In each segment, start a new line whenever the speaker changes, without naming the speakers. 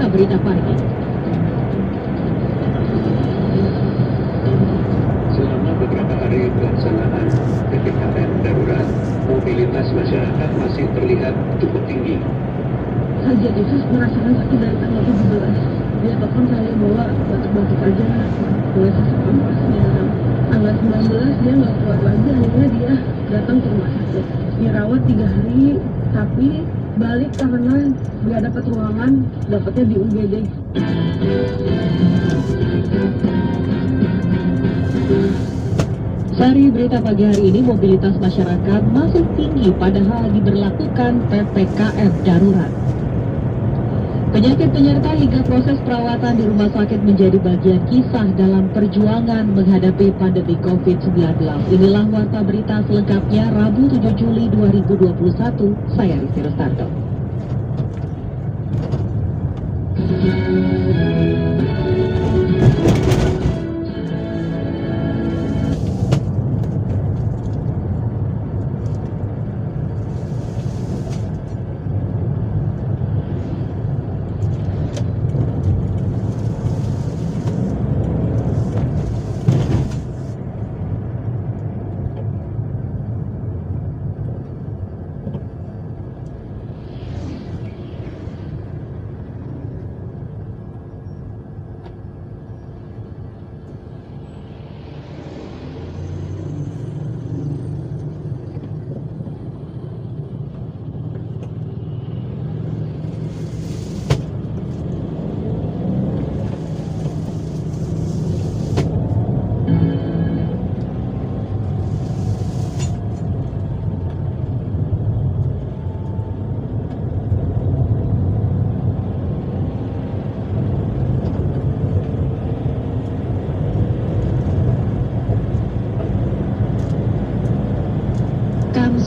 Berita Pagi.
Selama beberapa hari pelaksanaan PPKM darurat, mobilitas masyarakat masih terlihat cukup tinggi.
Saja itu merasakan sakit dari tanggal 17. Dia telepon saya bahwa batuk-batuk aja, mulai sesak nafasnya. Tanggal 19 dia nggak kuat lagi, akhirnya dia datang ke rumah sakit. Dirawat 3 hari, tapi balik karena nggak dapat ruangan, dapatnya di UGD. Sari Berita Pagi hari ini, mobilitas masyarakat masih tinggi padahal diberlakukan PPKM darurat. Penyakit penyerta hingga proses perawatan di rumah sakit menjadi bagian kisah dalam perjuangan menghadapi pandemi COVID-19. Inilah warta berita selengkapnya Rabu 7 Juli 2021. Saya Rizky Rustanto.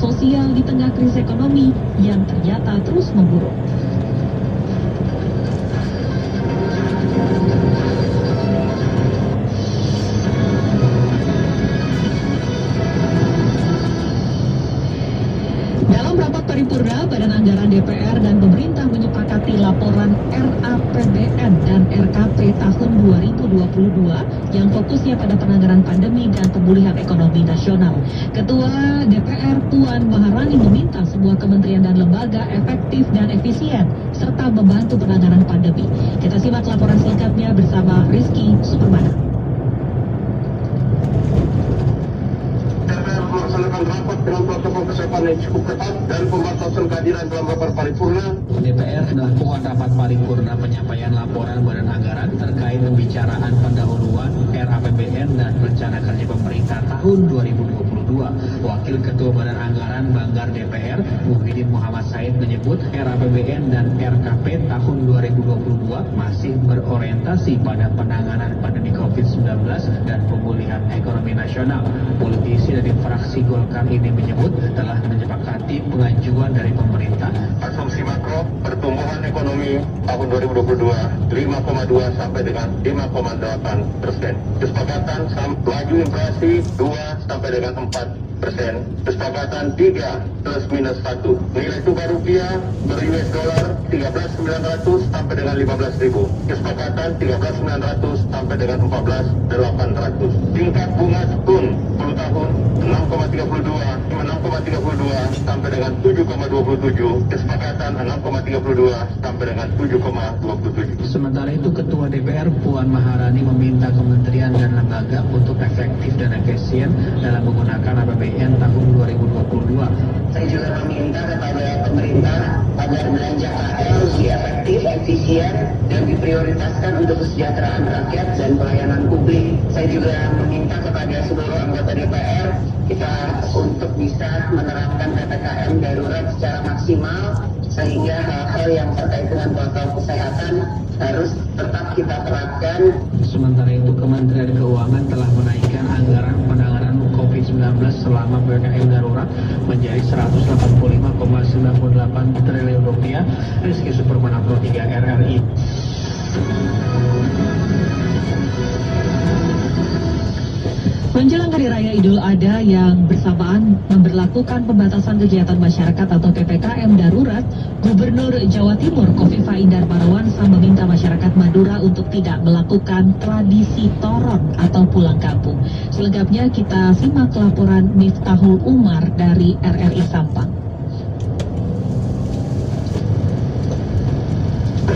Sosial di tengah krisis ekonomi yang ternyata terus memburuk. Dalam rapat paripurna, Badan Anggaran DPR dan pemerintah menyepakati laporan RAPBN dan RKP tahun 2022 yang fokusnya pada penanganan pandemi dan pemulihan ekonomi nasional. Ketua DPR Puan Maharani meminta semua kementerian dan lembaga efektif dan efisien serta membantu penanganan pandemi. Kita simak laporan selengkapnya bersama Rizky Supermana.
DPR melaksanakan rapat dengan protokol kesehatan yang cukup ketat dan pembatasan kehadiran dalam rapat paripurna.
DPR melakukan rapat paripurna penyampaian laporan Badan Anggaran terkait pembicaraan pendahuluan RAPBN dan rencana kerja pemerintah tahun 2022. Wakil Ketua Badan Anggaran Banggar DPR, Muhyiddin Muhammad Said menyebut RAPBN dan RKP tahun 2022 masih berorientasi pada penanganan pandemi COVID-19 dan pemulihan ekonomi nasional. Politisi dari fraksi Golkar ini menyebut telah menyepakati pengajuan dari pemerintah.
Asumsi makro pertumbuhan ekonomi tahun 2022 5,2 sampai dengan 5,8%. Kesepakatan laju inflasi 2 sampai dengan 4%. Kesepakatan 3 plus minus 1. Nilai tukar rupiah per US dollar 13.900 sampai dengan 15.000. Kesepakatan 13.900 sampai dengan 14.800. Tingkat bunga sekun 10 tahun 6,32 sampai dengan 7,27. Kesepakatan 6,32 sampai dengan 7,27.
Sementara itu Ketua DPR Puan Maharani meminta kementerian dan lembaga untuk efektif dan efisien dalam menggunakan APBN tahun 2022.
Saya juga meminta kepada pemerintah agar belanja KL lebih efektif, efisien, dan diprioritaskan untuk kesejahteraan rakyat dan pelayanan publik. Saya juga meminta kepada seluruh anggota DPR kita untuk bisa menerapkan PPKM darurat secara maksimal sehingga hal-hal yang terkait dengan protokol kesehatan harus tetap kita terapkan.
Sementara itu Kementerian Keuangan telah menaikkan anggaran penanganan COVID-19 selama PPKM darurat menjadi 185,98 triliun rupiah. Rizky Supermana Pro 3 RRI.
Menjelang Hari Raya Idul Adha yang bersamaan memberlakukan pembatasan kegiatan masyarakat atau PPKM darurat, Gubernur Jawa Timur Khofifah Indar Parawansa meminta masyarakat Madura untuk tidak melakukan tradisi toron atau pulang kampung. Selengkapnya kita simak laporan Miftahul Umar dari RRI Sampang.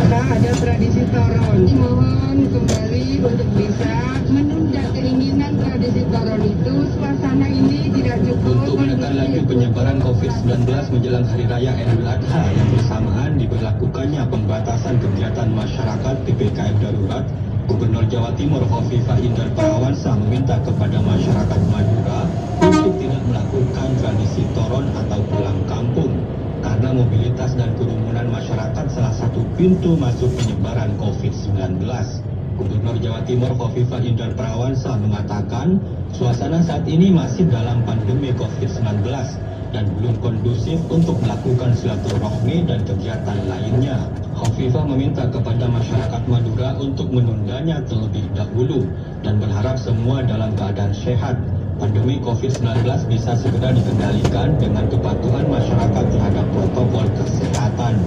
Ada tradisi toron. Mohon kembali untuk bisa menunda keinginan tradisi toron itu. Suasana ini tidak cukup
Untuk menekan laju penyebaran COVID-19 menjelang Hari Raya Idul Adha yang bersamaan diberlakukannya pembatasan kegiatan masyarakat PPKM darurat, Gubernur Jawa Timur Khofifah Indar Parawansa meminta kepada masyarakat Madura untuk tidak melakukan tradisi toron atau pulang kampung karena mobilitas dan kerumunan masyarakat salah satu pintu masuk penyebaran COVID-19. Gubernur Jawa Timur Khofifah Indar Parawansa mengatakan suasana saat ini masih dalam pandemi COVID-19 dan belum kondusif untuk melakukan silaturahmi dan kegiatan lainnya. Khofifah meminta kepada masyarakat Madura untuk menundanya terlebih dahulu dan berharap semua dalam keadaan sehat. Pandemi COVID-19 bisa segera dikendalikan dengan kepatuhan masyarakat terhadap protokol kesehatan.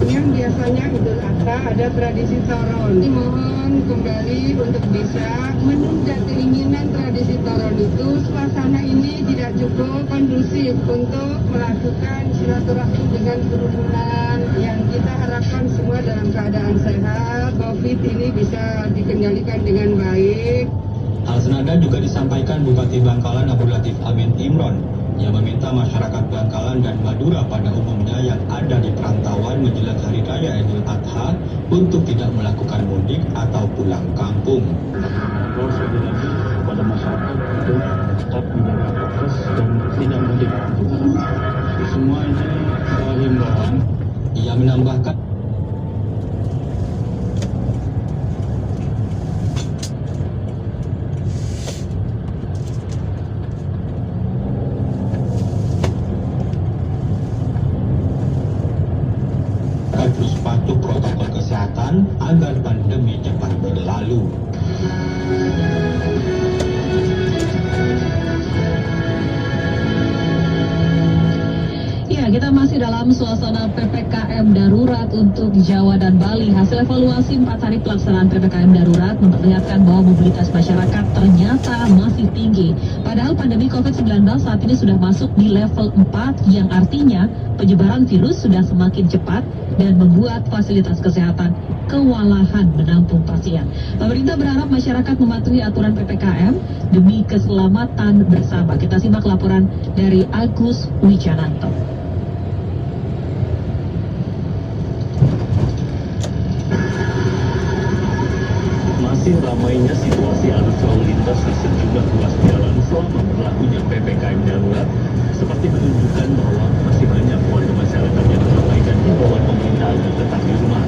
yang biasanya Idul Adha ada tradisi toron. Mohon kembali untuk bisa menunda keinginan tradisi toron itu. Suasana ini tidak cukup kondusif untuk melakukan silaturahmi dengan kerumunan yang kita harapkan semua dalam keadaan sehat. COVID ini bisa dikendalikan dengan baik.
Hal senada juga disampaikan Bupati Bangkalan Abdul Latif Amin Imron yang meminta masyarakat Bangkalan dan Madura pada umumnya yang ada di perantauan menjelang Hari Raya Idul Adha untuk tidak melakukan mudik atau pulang kampung.
Kepada masyarakat untuk tetap menjaga prokes dan tidak mudik. Semua ini himbauan.
Ia menambahkan terus patuh protokol kesehatan agar pandemi cepat berlalu.
Ya, kita masih dalam suasana PPKM darurat untuk Jawa dan Bali. Hasil evaluasi 4 hari pelaksanaan PPKM darurat memperlihatkan bahwa mobilitas masyarakat ternyata masih tinggi. Padahal pandemi COVID-19 saat ini sudah masuk di level 4 yang artinya penyebaran virus sudah semakin cepat dan membuat fasilitas kesehatan kewalahan menampung pasien. Pemerintah berharap masyarakat mematuhi aturan PPKM demi keselamatan bersama. Kita simak laporan dari Agus Wijananto.
Masih ramainya situasi arus lalu lintas di sejumlah ruas jalan selama berlakunya PPKM darurat seperti menunjukkan bahwa masih banyak warga masyarakat yang mengabaikan himbauan pemerintah agar tetap di rumah.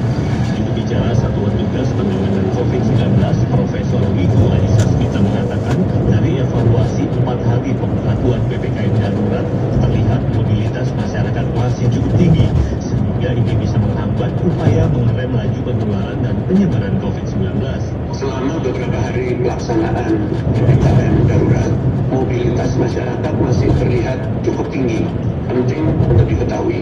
Juru bicara Satuan Tugas Penanganan COVID-19, Profesor Wiku Adhisa Smita mengatakan dari evaluasi 4 hari pemberlakuan PPKM darurat terlihat mobilitas masyarakat masih cukup tinggi sehingga ini bisa menghambat upaya mengerem laju penularan dan penyebaran COVID-19.
Selama beberapa hari pelaksanaan PPKM darurat, mobilitas masyarakat masih terlihat cukup tinggi. Penting untuk diketahui,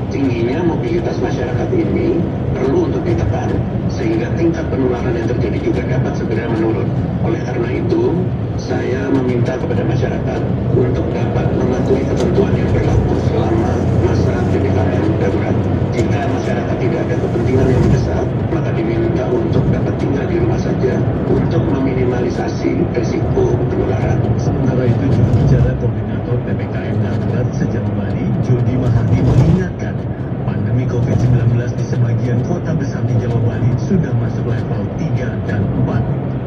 tingginya mobilitas masyarakat ini perlu untuk ditekan, sehingga tingkat penularan yang terjadi juga dapat segera menurun. Oleh karena itu, saya meminta kepada masyarakat untuk dapat mematuhi ketentuan yang berlaku selama masa PPKM darurat. Jika masyarakat tidak ada kepentingan yang mendesak, maka diminta untuk dapat tinggal di rumah saja untuk meminimalisasi risiko penularan.
Sementara itu, juru bicara koordinator PPKM darurat sejauh Bali, Jody Mahardi mengingatkan pandemi COVID-19 di sebagian kota besar di Jawa Bali sudah masuk level 3 dan 4.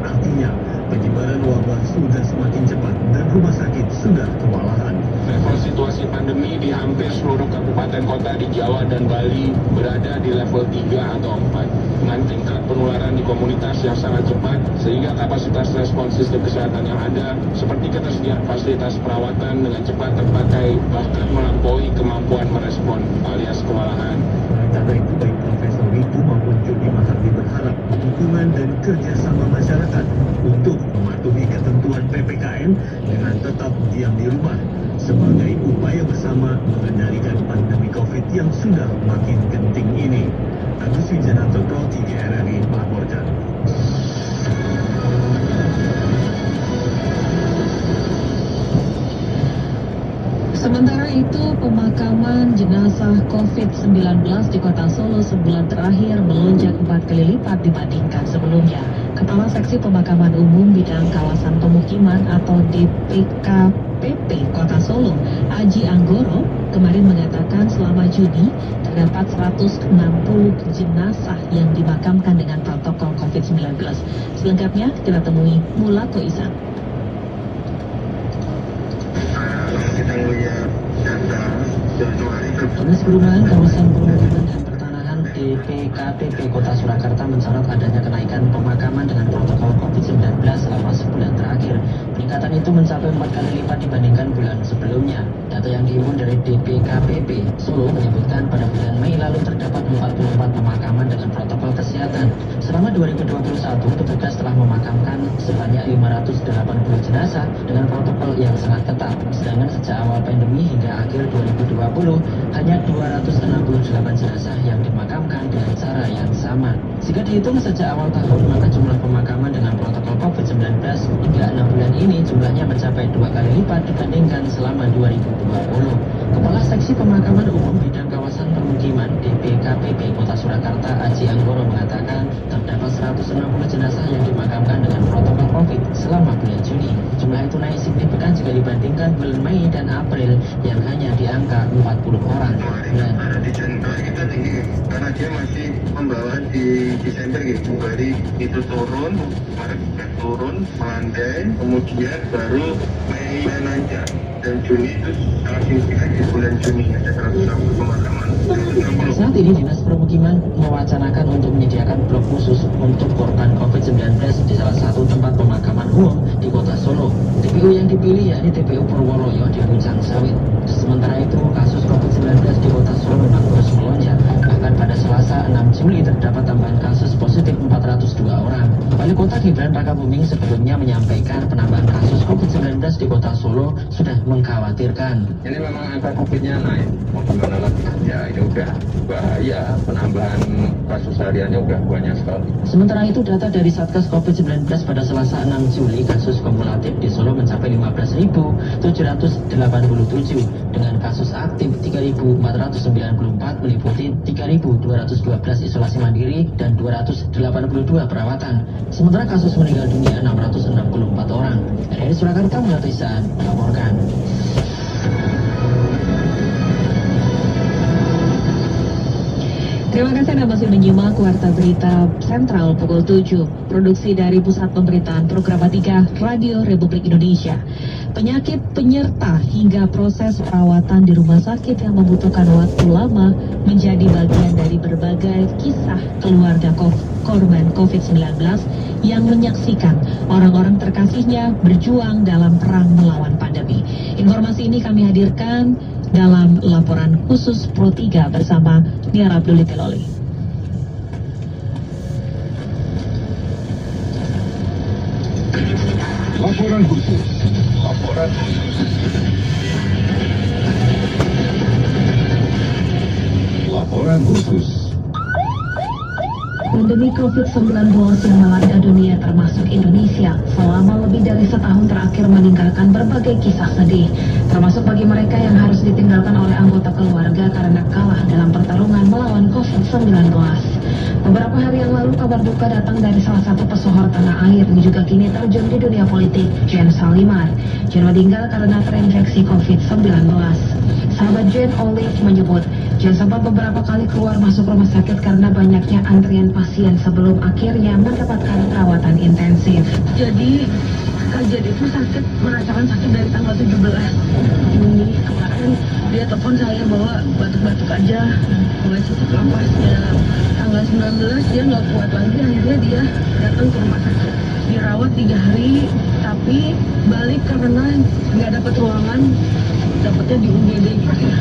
Artinya, penyebaran wabah sudah semakin cepat dan rumah sakit sudah kewalahan.
Level situasi pandemi di hampir seluruh kabupaten kota di Jawa dan Bali berada di level 3 atau 4 dengan tingkat penularan di komunitas yang sangat cepat sehingga kapasitas respon sistem kesehatan yang ada seperti ketersediaan fasilitas perawatan dengan cepat terpakai bahkan melampaui kemampuan merespon alias kewalahan.
Karena itu baik Profesor Wiku maupun Jody Mahardi berharap dukungan dan kerjasama masyarakat untuk mematuhi ketentuan PPKM dengan tetap diam di rumah sebagai upaya bersama mengendalikan pandemi COVID yang sudah makin genting ini. Agus Wijananto, Pro TV RRI melaporkan.
pemakaman jenazah COVID-19 di kota Solo sebulan terakhir melonjak 4 kali lipat dibandingkan sebelumnya. Kepala Seksi Pemakaman Umum Bidang Kawasan Pemukiman atau DPKPP Kota Solo, Aji Anggoro, kemarin mengatakan selama Juni terdapat 160 jenazah yang dimakamkan dengan protokol COVID-19. Selengkapnya kita temui Mulato Isan.
Kita melihat data Januari
Dinas Perumahan Kawasan Pemukiman dan Pertanahan DPKPP Kota Surakarta mencatat adanya kenaikan pemakaman dengan protokol COVID-19 selama sebulan terakhir. Peningkatan itu mencapai 4 kali lipat dibandingkan bulan sebelumnya. Data yang dihimpun dari DPKPP Solo menyebutkan pada bulan Mei lalu terdapat 44 pemakaman dengan protokol kesehatan. Selama 2021, petugas telah memakamkan sebanyak 580 jenazah dengan protokol yang sangat ketat. Sedangkan sejak awal pandemi hingga akhir 2020, hanya 268 jenazah yang dimakamkan dengan cara yang sama. Jika dihitung sejak awal tahun, maka jumlah pemakaman dengan protokol COVID-19 hingga 6 bulan ini jumlahnya mencapai 2 kali lipat dibandingkan selama 2020. Kepala Seksi Pemakaman Umum Bidang Kawasan Pemukiman DPKPP Kota Surakarta, Aji Anggoro, mengatakan terdapat 160 jenazah yang dimakamkan dengan protokol COVID selama bulan Juni. Jumlah itu naik signifikan jika dibandingkan bulan Mei dan April yang hanya di angka 40 orang. Dan
di Januari kita tinggi karena dia masih membawa di Desember gitu. Jadi itu turun, Maret turun, melandai, kemudian baru Mei nanjak. Dan Juni itu sangat signifikan di bulan Juni ada 160 pemakaman.
Saat ini Dinas Permukiman mewacanakan untuk menyediakan blok khusus untuk korban COVID-19 di salah satu tempat pemakaman umum di Kota Solo. TPU yang dipilih yakni TPU Purwoloyo di Bujang Sawit. Sementara itu kasus COVID-19 di Kota Solo memang terus melonjak. Bahkan pada Selasa 6 Juli terdapat tambahan kasus positif 402 orang. Wali Kota Gibran Rakabuming sebelumnya menyampaikan penambahan kasus COVID-19 di Kota Solo sudah mengkhawatirkan.
Ini memang angka COVID-nya naik. Mau gimana lagi? Ya ini udah bahaya, penambahan kasus hariannya udah banyak sekali.
Sementara itu data dari Satgas COVID-19 pada Selasa 6 Juli kasus kumulatif di Solo mencapai 15.787 dengan kasus aktif 3.494 meliputi 3.212 isolasi mandiri dan 282 perawatan. Sementara kasus meninggal dunia 664 orang. Dari Surakarta, Mulato Isan melaporkan.
Terima kasih Anda masih menyimak Warta Berita Sentral pukul 7. Produksi dari Pusat Pemberitaan Program 3 Radio Republik Indonesia. Penyakit penyerta hingga proses perawatan di rumah sakit yang membutuhkan waktu lama menjadi bagian dari berbagai kisah keluarga korban COVID-19 yang menyaksikan orang-orang terkasihnya berjuang dalam perang melawan pandemi. Informasi ini kami hadirkan dalam laporan khusus Pro 3 bersama Nia Abdul Teloli.
Laporan khusus. Laporan khusus. Laporan khusus.
Pandemi COVID-19 yang melanda dunia termasuk Indonesia selama lebih dari setahun terakhir meninggalkan berbagai kisah sedih, termasuk bagi mereka yang harus ditinggalkan oleh anggota keluarga karena kalah dalam pertarungan melawan COVID-19. Beberapa hari yang lalu kabar duka datang dari salah satu pesohor tanah air yang juga kini terjun di dunia politik, Jane Salimar. Jane meninggal karena terinfeksi COVID-19. Sahabat Jane, Olive, menyebut Jane sempat beberapa kali keluar masuk rumah sakit karena banyaknya antrian pasien sebelum akhirnya mendapatkan perawatan intensif. Jadi Kajat itu merasakan sakit dari tanggal 17 Juni kemarin. Dia telepon saya bahwa batuk-batuk aja, nggak sesak napasnya. Tanggal 19 dia nggak kuat lagi, akhirnya dia datang ke rumah sakit. Dirawat 3 hari, tapi balik karena nggak dapat ruangan, dapatnya di UGD gitu ya.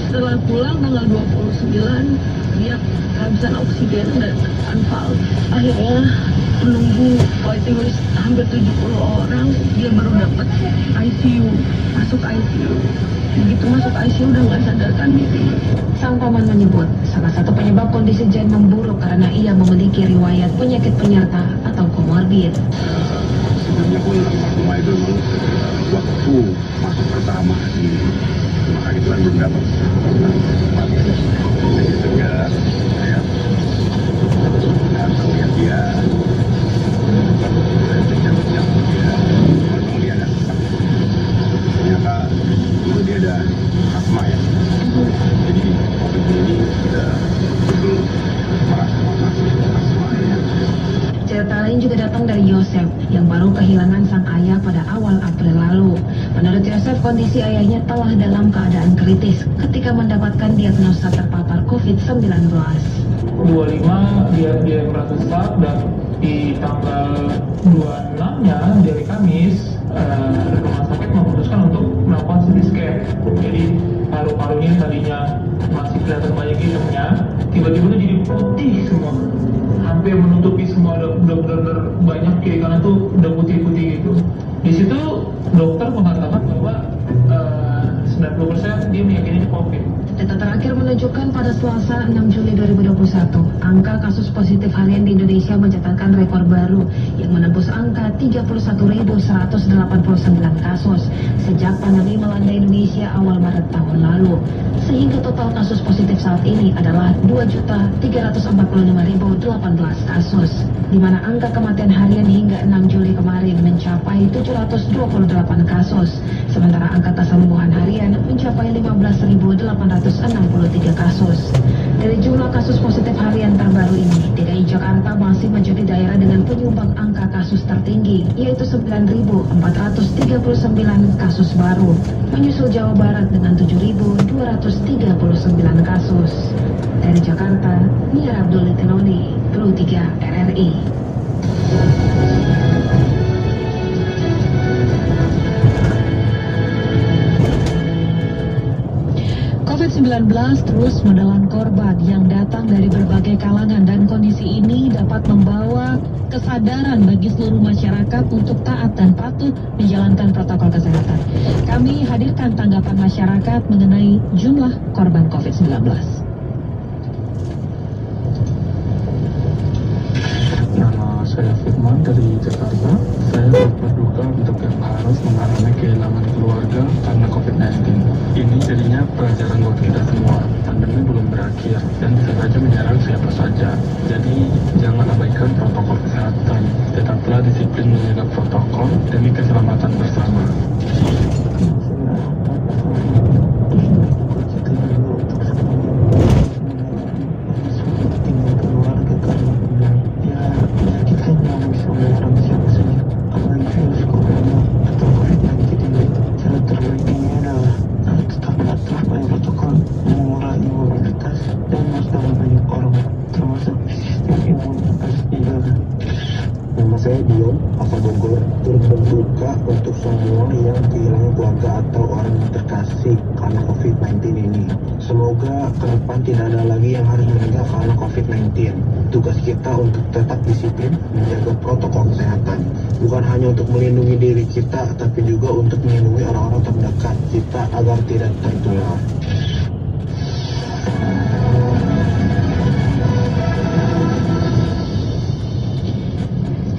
Setelah pulang tanggal 29 dia kehabisan oksigen dan anfal. Akhirnya menunggu waiting list hampir 70 orang, dia baru dapat ICU, masuk ICU. Begitu masuk ICU udah nggak sadarkan diri. Sang paman menyebut salah satu penyebab kondisi Jane memburuk karena ia memiliki riwayat penyakit penyerta atau komorbid.
Sebenarnya pun mulai dulu waktu masuk pertama di maka itu kan belum dapat. Jadi sejak saya datang lihat dia, sejak dia langsung lihat dan ternyata itu dia ada asma ya. Jadi COVID ini sudah betul merasakan asma ya.
Cerita lain juga datang dari Yosef yang baru kehilangan sang ayah pada awal April lalu. Menurut Yosef, kondisi ayahnya telah dalam keadaan kritis ketika mendapatkan diagnosa terpapar COVID-19.
25 dia merasa sesak dan di tanggal 26-nya di hari Kamis rumah sakit memutuskan untuk melakukan CT scan. Jadi paru-parunya tadinya masih kelihatan banyak hitamnya, tiba-tiba itu jadi putih semua, hampir menutupi semua, udah benar-benar banyak kiri kanan tuh udah putih-putih gitu. Di situ dokter mengatakan bahwa 90% dia meyakini COVID.
Data terakhir menunjukkan pada Selasa 6 Juli 2021, angka kasus positif harian di Indonesia mencatatkan rekor baru yang menembus angka 31.189 kasus sejak pandemi melanda Indonesia awal Maret tahun lalu. Sehingga total kasus positif saat ini adalah 2.345.018 kasus, di mana angka kematian harian hingga 6 Juli kemarin mencapai 728 kasus, sementara angka kesembuhan harian mencapai 15.863 kasus. Dari jumlah kasus positif harian terbaru ini, DKI Jakarta masih menjadi daerah dengan penyumbang angka kasus tertinggi, yaitu 9.439 kasus baru, menyusul Jawa Barat dengan 7.239 kasus. Dari Jakarta, Mira Abdul Tenoni, Pro 3 RRI. COVID-19 terus menelan korban yang datang dari berbagai kalangan, dan kondisi ini dapat membawa kesadaran bagi seluruh masyarakat untuk taat dan patuh menjalankan protokol kesehatan. Kami hadirkan tanggapan masyarakat mengenai jumlah korban COVID-19.
Nama saya Firman dari Jakarta. Saya berduka untuk yang harus mengalami kehilangan keluarga karena COVID-19. Ini jadinya pelajaran buat kita semua. Pandemi belum berakhir dan bisa saja menyerang siapa saja. Jadi jangan abaikan protokol kesehatan. Tetaplah disiplin menjaga protokol demi keselamatan bersama.
Saya Dion, asal Bogor, turut berduka untuk semua yang kehilangan keluarga atau orang yang terkasih karena COVID-19 ini. Semoga ke depan tidak ada lagi yang harus meninggal karena COVID-19. Tugas kita untuk tetap disiplin menjaga protokol kesehatan. Bukan hanya untuk melindungi diri kita, tapi juga untuk melindungi orang-orang terdekat kita agar tidak tertular.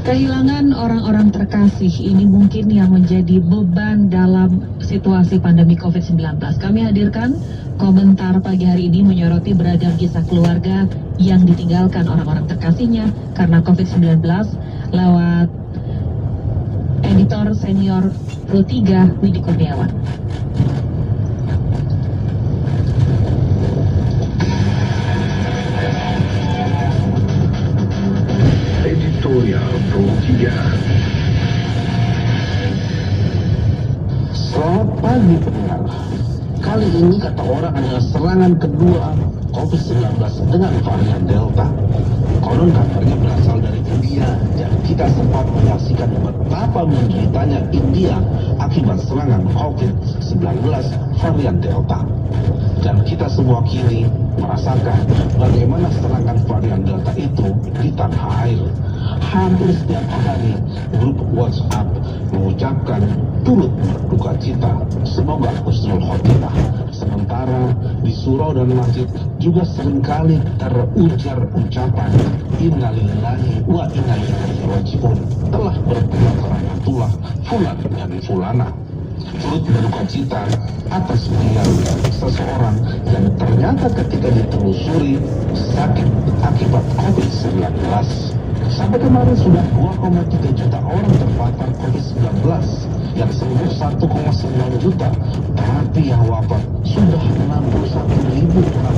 Kehilangan orang-orang terkasih ini mungkin yang menjadi beban dalam situasi pandemi COVID-19. Kami hadirkan komentar pagi hari ini menyoroti beragam kisah keluarga yang ditinggalkan orang-orang terkasihnya karena COVID-19 lewat editor senior Pro 3 Widi Kurniawan.
Editorial Pro 3.
Selamat pagi pendengar. Kali ini kata orang adalah serangan kedua COVID-19 dengan varian Delta. Konon kabarnya berasal dari India dan kita sempat menyaksikan betapa menderitanya India akibat serangan COVID-19 varian Delta. Dan kita semua kini merasakan bagaimana serangan varian Delta itu di tanah air. Hampir setiap hari grup WhatsApp mengucapkan turut berduka cita, semoga husnul khotimah. Sementara di surau dan masjid juga seringkali terujar ucapan innalillahi wa inna ilaihi raji'un, telah berpulang rahmatullah fulan dan fulana. turut berduka cita atas meninggalnya seseorang yang ternyata ketika ditelusuri sakit akibat COVID-19. Sampai kemarin sudah 2,3 juta orang terpapar COVID-19, yang sembuh 1,9 juta, tapi yang wafat sudah 61.000 orang.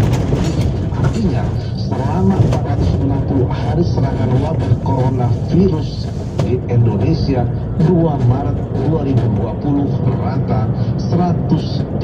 Artinya, selama 460 hari serangan wabah coronavirus di Indonesia, 2 Maret 2020 rata 135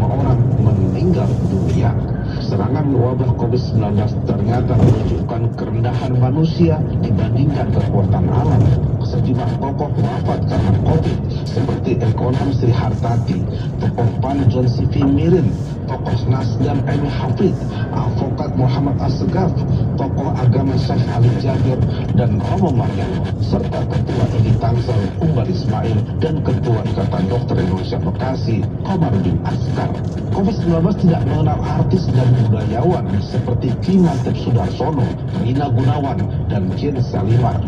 orang meninggal dunia. Serangan wabah COVID-19 ternyata menunjukkan kerendahan manusia dibandingkan kekuatan alam. Sejumlah tokoh wafat karena COVID seperti ekonom Sri Hartati, tokoh PAN John Sivi Mirin, tokoh Nasdem Emi Hafid, advokat Muhammad Assegaf, tokoh agama Syekh Ali Jabir dan Romo Maryamo, serta ketua ID Tangsel Umar Ismail dan ketua Ikatan Dokter Indonesia Bekasi Komarudin Askar. COVID-19 tidak mengenal artis dan budayawan seperti Ki Mantep Sudarsono, Rina Gunawan, dan Jen Salimar.